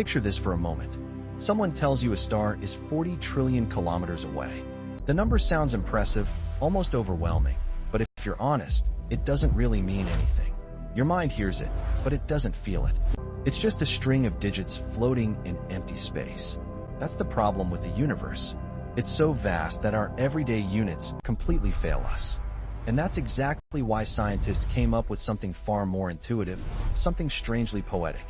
Picture this for a moment. Someone tells you a star is 40 trillion kilometers away. The number sounds impressive, almost overwhelming, but if you're honest, it doesn't really mean anything. Your mind hears it, but it doesn't feel it. It's just a string of digits floating in empty space. That's the problem with the universe. It's so vast that our everyday units completely fail us. And that's exactly why scientists came up with something far more intuitive, something strangely poetic: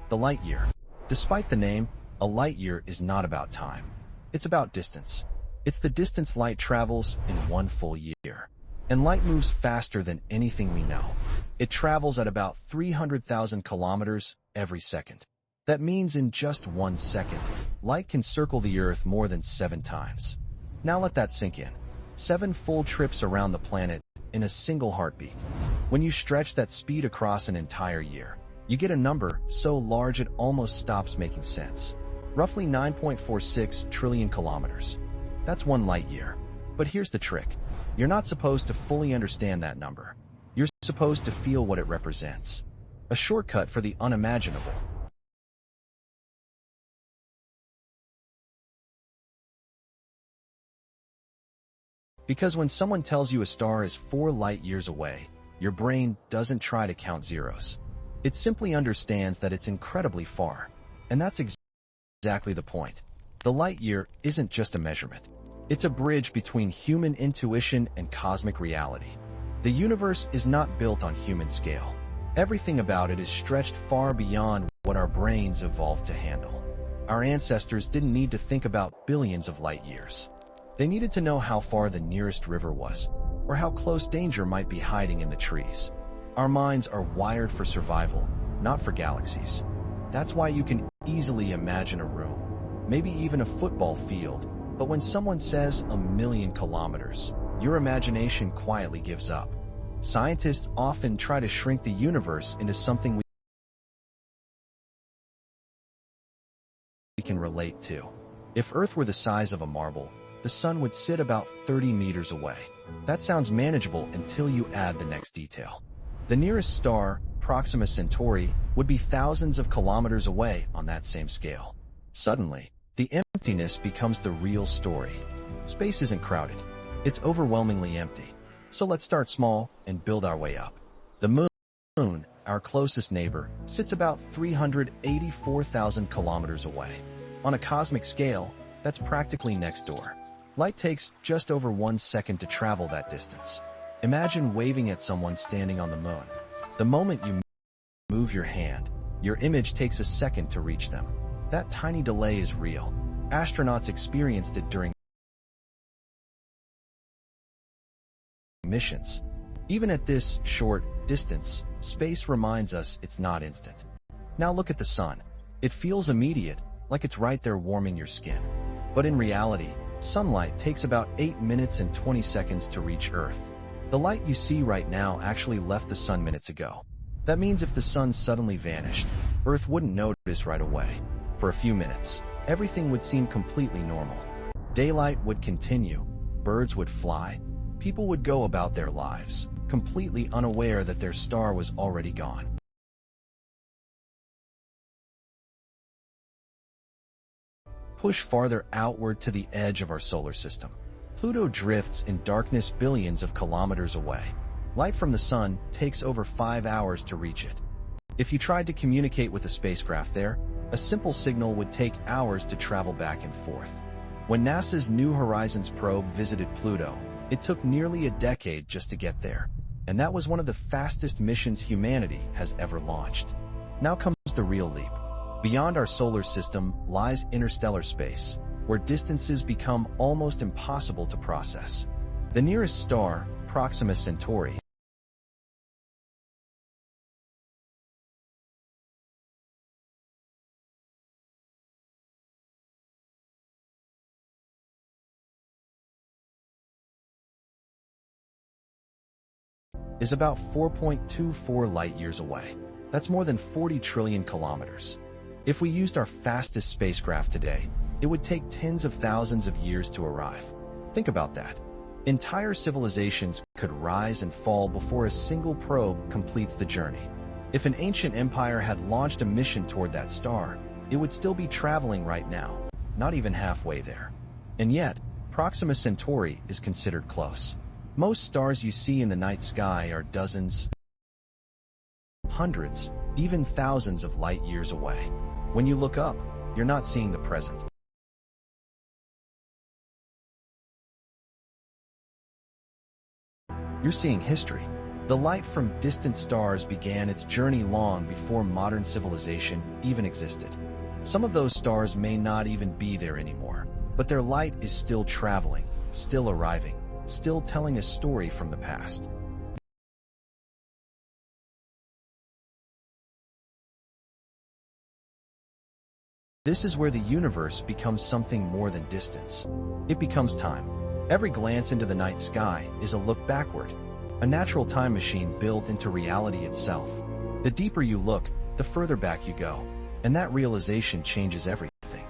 the light year. Despite the name, a light year is not about time. It's about distance. It's the distance light travels in one full year. And light moves faster than anything we know. It travels at about 300,000 kilometers every second. That means in just 1 second, light can circle the Earth more than 7 times. Now let that sink in. 7 full trips around the planet in a single heartbeat. When you stretch that speed across an entire year, you get a number so large it almost stops making sense. Roughly 9.46 trillion kilometers. That's 1 light year. But here's the trick. You're not supposed to fully understand that number. You're supposed to feel what it represents. A shortcut for the unimaginable. Because when someone tells you a star is 4 light years away, your brain doesn't try to count zeros. It simply understands that it's incredibly far. And that's exactly the point. The light year isn't just a measurement. It's a bridge between human intuition and cosmic reality. The universe is not built on human scale. Everything about it is stretched far beyond what our brains evolved to handle. Our ancestors didn't need to think about billions of light years. They needed to know how far the nearest river was, or how close danger might be hiding in the trees. Our minds are wired for survival, not for galaxies. That's why you can easily imagine a room, maybe even a football field, but when someone says 1,000,000 kilometers, your imagination quietly gives up. Scientists often try to shrink the universe into something we can relate to. If Earth were the size of a marble, the sun would sit about 30 meters away. That sounds manageable until you add the next detail. The nearest star, Proxima Centauri, would be thousands of kilometers away on that same scale. Suddenly, the emptiness becomes the real story. Space isn't crowded. It's overwhelmingly empty. So let's start small and build our way up. The moon, our closest neighbor, sits about 384,000 kilometers away. On a cosmic scale, that's practically next door. Light takes just over 1 second to travel that distance. Imagine waving at someone standing on the moon. The moment you move your hand, your image takes a second to reach them. That tiny delay is real. Astronauts experienced it during missions. Even at this short distance, space reminds us it's not instant. Now look at the sun. It feels immediate, like it's right there warming your skin. But in reality, sunlight takes about 8 minutes and 20 seconds to reach Earth. The light you see right now actually left the sun minutes ago. That means if the sun suddenly vanished, Earth wouldn't notice right away. For a few minutes, everything would seem completely normal. Daylight would continue, birds would fly, people would go about their lives, completely unaware that their star was already gone. Push farther outward to the edge of our solar system. Pluto drifts in darkness billions of kilometers away. Light from the sun takes over 5 hours to reach it. If you tried to communicate with a spacecraft there, a simple signal would take hours to travel back and forth. When NASA's New Horizons probe visited Pluto, it took nearly a decade just to get there. And that was one of the fastest missions humanity has ever launched. Now comes the real leap. Beyond our solar system lies interstellar space, where distances become almost impossible to process. The nearest star, Proxima Centauri, is about 4.24 light years away. That's more than 40 trillion kilometers. If we used our fastest spacecraft today, it would take tens of thousands of years to arrive. Think about that. Entire civilizations could rise and fall before a single probe completes the journey. If an ancient empire had launched a mission toward that star, it would still be traveling right now, not even halfway there. And yet, Proxima Centauri is considered close. Most stars you see in the night sky are dozens, hundreds, even thousands of light years away. When you look up, you're not seeing the present. You're seeing history. The light from distant stars began its journey long before modern civilization even existed. Some of those stars may not even be there anymore, but their light is still traveling, still arriving, still telling a story from the past. This is where the universe becomes something more than distance. It becomes time. Every glance into the night sky is a look backward, a natural time machine built into reality itself. The deeper you look, the further back you go, and that realization changes everything.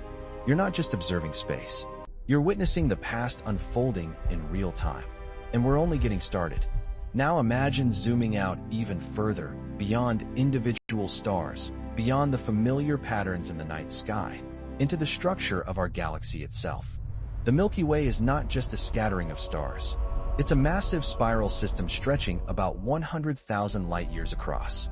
You're not just observing space. You're witnessing the past unfolding in real time. And we're only getting started. Now imagine zooming out even further, beyond individual stars, beyond the familiar patterns in the night sky, into the structure of our galaxy itself. The Milky Way is not just a scattering of stars. It's a massive spiral system stretching about 100,000 light-years across.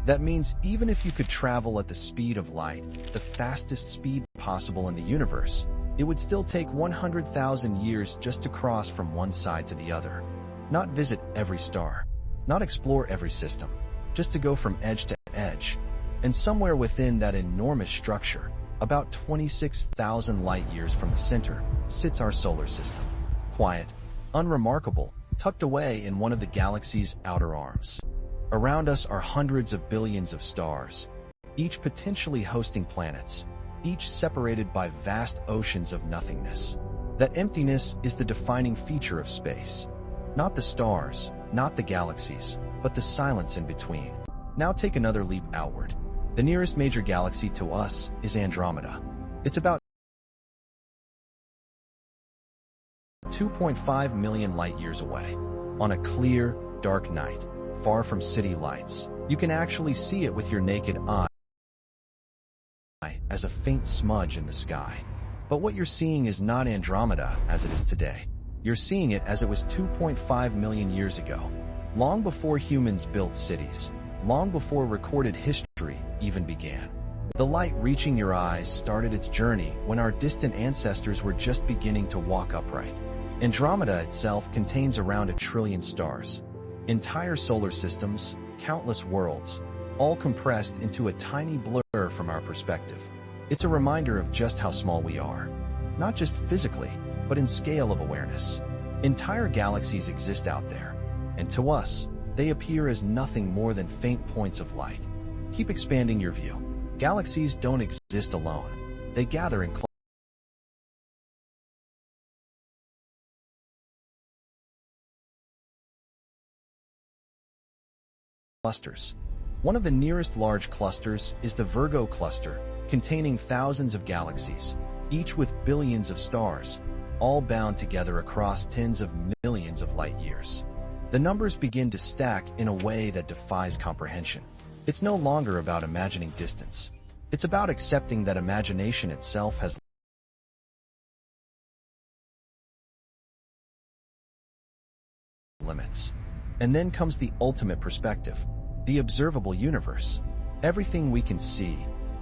That means even if you could travel at the speed of light, the fastest speed possible in the universe, it would still take 100,000 years just to cross from one side to the other. Not visit every star, not explore every system, just to go from edge to edge. And somewhere within that enormous structure, about 26,000 light-years from the center, sits our solar system. Quiet, unremarkable, tucked away in one of the galaxy's outer arms. Around us are hundreds of billions of stars, each potentially hosting planets, each separated by vast oceans of nothingness. That emptiness is the defining feature of space. Not the stars, not the galaxies, but the silence in between. Now take another leap outward. The nearest major galaxy to us is Andromeda. It's about 2.5 million light-years away. On a clear, dark night, far from city lights, you can actually see it with your naked eye as a faint smudge in the sky. But what you're seeing is not Andromeda as it is today. You're seeing it as it was 2.5 million years ago, long before humans built cities, long before recorded history even began. The light reaching your eyes started its journey when our distant ancestors were just beginning to walk upright. Andromeda itself contains around 1 trillion stars, entire solar systems, countless worlds, all compressed into a tiny blur from our perspective. It's a reminder of just how small we are, not just physically, but in scale of awareness. Entire galaxies exist out there, and to us, they appear as nothing more than faint points of light. Keep expanding your view. Galaxies don't exist alone. They gather in clusters. One of the nearest large clusters is the Virgo cluster, containing thousands of galaxies, each with billions of stars, all bound together across tens of millions of light-years. The numbers begin to stack in a way that defies comprehension. It's no longer about imagining distance. It's about accepting that imagination itself has limits. And then comes the ultimate perspective, the observable universe. Everything we can see,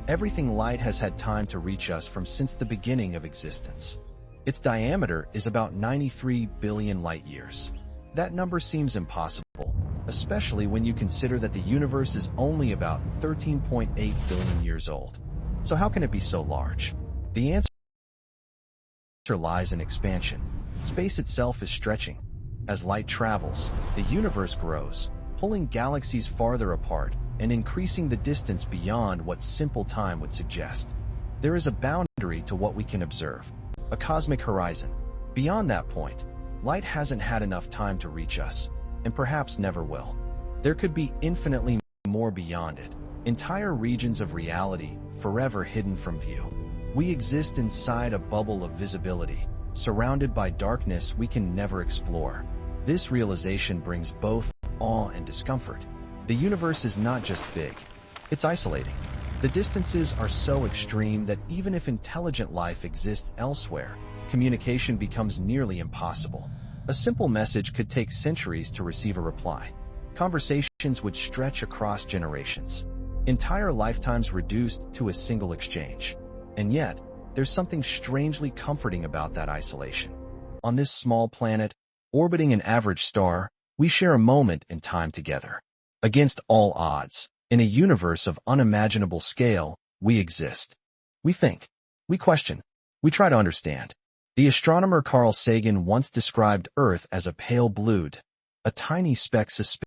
everything light has had time to reach us from since the beginning of existence. Its diameter is about 93 billion light-years. That number seems impossible, especially when you consider that the universe is only about 13.8 billion years old. So how can it be so large? The answer lies in expansion. Space itself is stretching. As light travels, the universe grows, pulling galaxies farther apart and increasing the distance beyond what simple time would suggest. There is a boundary to what we can observe, a cosmic horizon. Beyond that point, light hasn't had enough time to reach us, and perhaps never will. There could be infinitely more beyond it, entire regions of reality forever hidden from view. We exist inside a bubble of visibility, surrounded by darkness we can never explore. This realization brings both awe and discomfort. The universe is not just big, it's isolating. The distances are so extreme that even if intelligent life exists elsewhere, communication becomes nearly impossible. A simple message could take centuries to receive a reply. Conversations would stretch across generations. Entire lifetimes reduced to a single exchange. And yet, there's something strangely comforting about that isolation. On this small planet, orbiting an average star, we share a moment in time together. Against all odds, in a universe of unimaginable scale, we exist. We think. We question. We try to understand. The astronomer Carl Sagan once described Earth as a pale blue, a tiny speck suspended